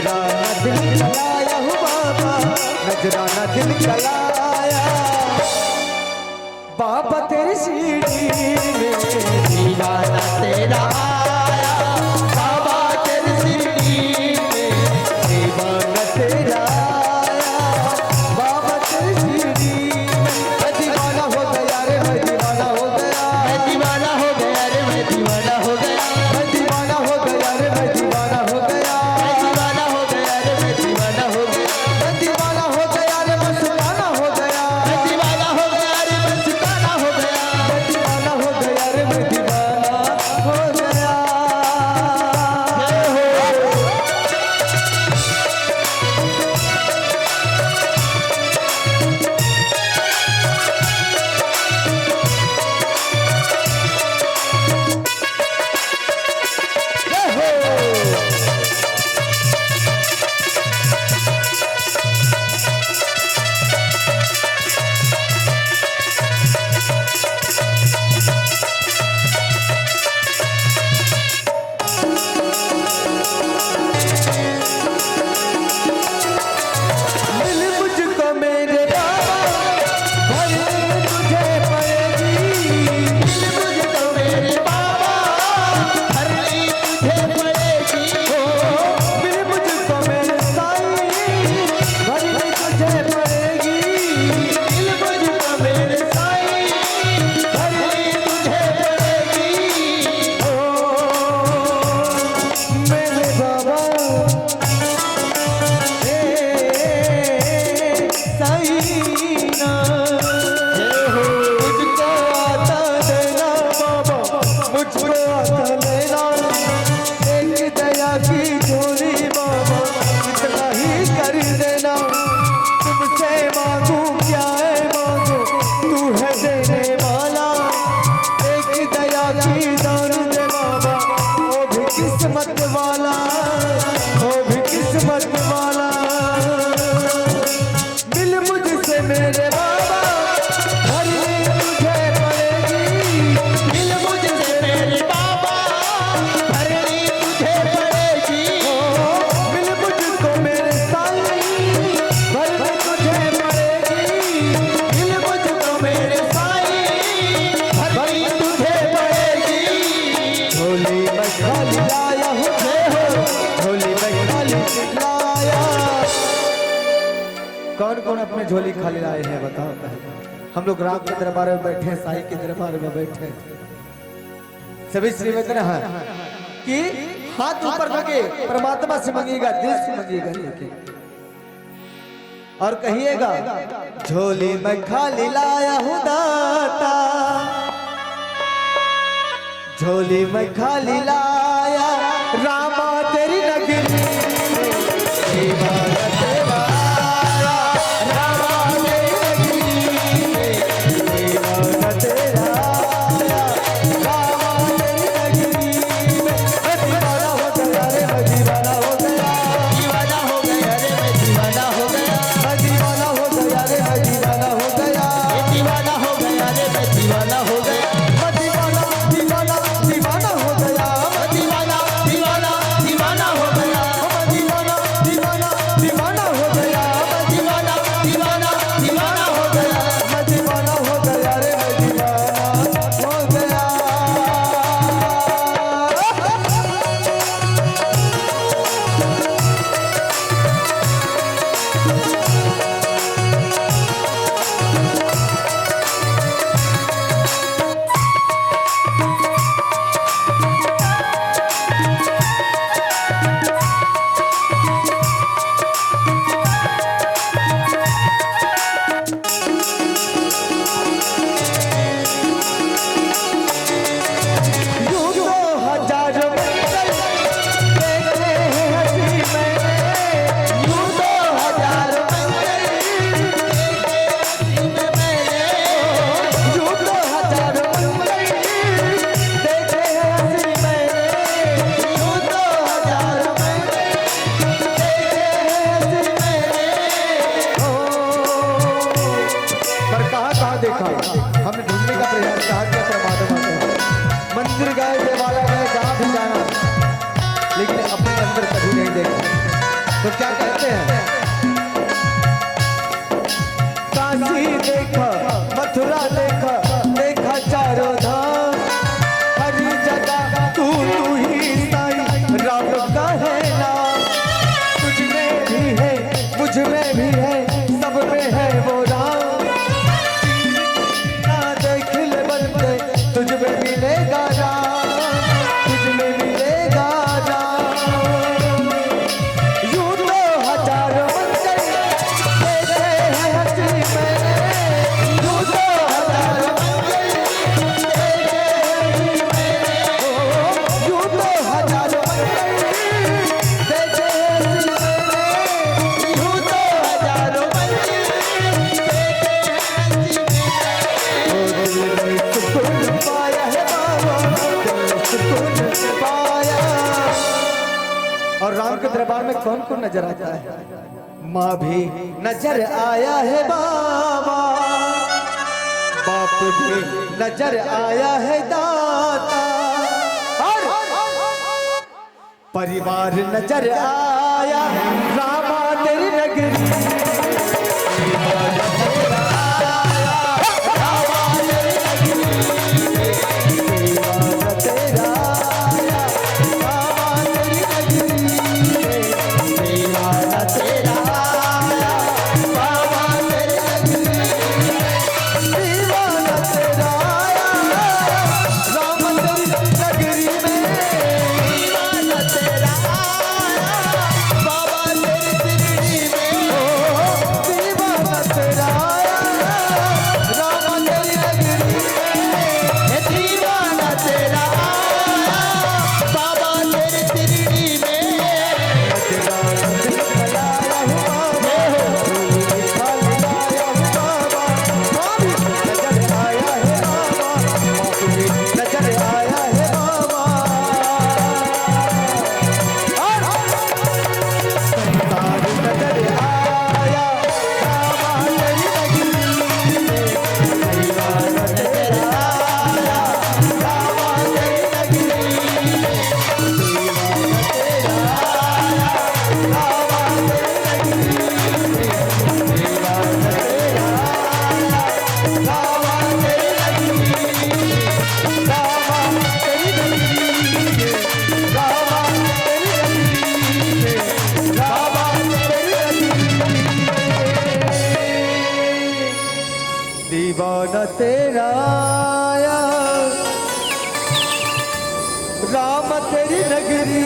नजराना दिल जलाया हूँ बाबा, नजराना दिल जलाया। बाबा तेरी सीढ़ी में दीवाना तेरा आया, बाबा तेरी सीढ़ी में दीवाना तेरा आया, बाबा तेरी सीढ़ी में मैं दीवाना हो गया रे, मैं दीवाना हो गया, मैं दीवाना हो गया रे, मैं दीवाना हो गया, मैं दीवाना हो गया रे, मैं दीवाना हो गया, मैं दीवाना हो गया रे, मैं दीवाना हो गया, मैं दीवाना हो गया रे, मैं सुल्ताना हो गया, मैं दीवाना हो गया रे, मैं सुल्ताना हो गया, मैं दीवाना हो गया रे, मैं दीवाना हो गया। किस्मत वाला, वो भी किस्मत वाला, मिल मुझसे मेरे बाबा, भरनी तुझे पड़ेगी, मिल मुझसे मेरे बाबा, भरनी तुझे पड़ेगी, मिल मुझको मेरे साईं, भरनी तुझे पड़ेगी, मिल मुझको मेरे साईं, भरनी तुझे पड़ेगी। झोली में खाली लाया हूँ, झोली में खाली लाया। कौन कौन अपने झोली खाली लाए हैं बताओ। हम लोग राम के दरबार में बैठे हैं, साईं के दरबार में बैठे हैं, सभी श्रीमंत है कि हाथ ऊपर करके परमात्मा से मांगिएगा, दिल से मांगिएगा लेके, और कहिएगा झोली में खाली लाया हूँ दाता, झोली में खाली लाया, रामा तेरी नगरी दीवाना तेरा आया, रामा तेरी नगरी दीवाना तेरा आया, रामा तेरी नगरी में मैं दीवाना हो गया रे, मैं दीवाना हो गया, दीवाना हो गया रे, मैं दीवाना हो गया, मैं दीवाना हो गया रे, मैं दीवाना हो गया, दीवाना हो गया रे, मैं दीवाना हो गया, मैं दीवाना दीवाना दीवाना हो गया, मैं दीवाना दीवाना दीवाना हो गया, मैं दीवाना दीवाना दीवाना हो गया, मैं दीवाना दीवाना दीवाना हो गया, मैं दीवाना हो गया रे, मैं दीवाना हो गया। देखा, हमने ढूंढने का प्रयास कहा कि परमात्मा मंदिर गए, देवालय गए, जहाँ भी जाना, लेकिन अपने अंदर कभी नहीं देखा। तो क्या कहते हैं, काशी देखा मथुरा देखा, देखा चारों धाम, हर जगह तू ही साईं राम का है नाम। तुझ में भी है मुझ में भी है, सब में है वो राम। ना देख ले बनते तुझ में मिलेगा राम, तुझ में मिलेगा राम। यूं तो हजारों मंदिर देखे हैं हंसी मैंने, यूं तो हजारों मंदिर देखे हैं हंसी मैंने, यूं तो हजारों मंदिर देखे हैं हंसी मैंने, यूं तो हजारों मंदिर देखे हैं हंसी मैंने। दिल में सुकून पाया है बाबा, दिल में सुकून पाया। और राम के दरबार में कौन कौन नजर आता है? माँ भी नजर आया है बाबा, बाप भी नजर आया है दाता, और परिवार नजर आया रामा तेरी नगरी। दीवाना तेरा आया राम तेरी नगरी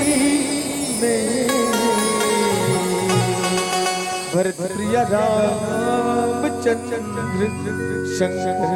में, भरत प्रिया रामचंद्र शंकर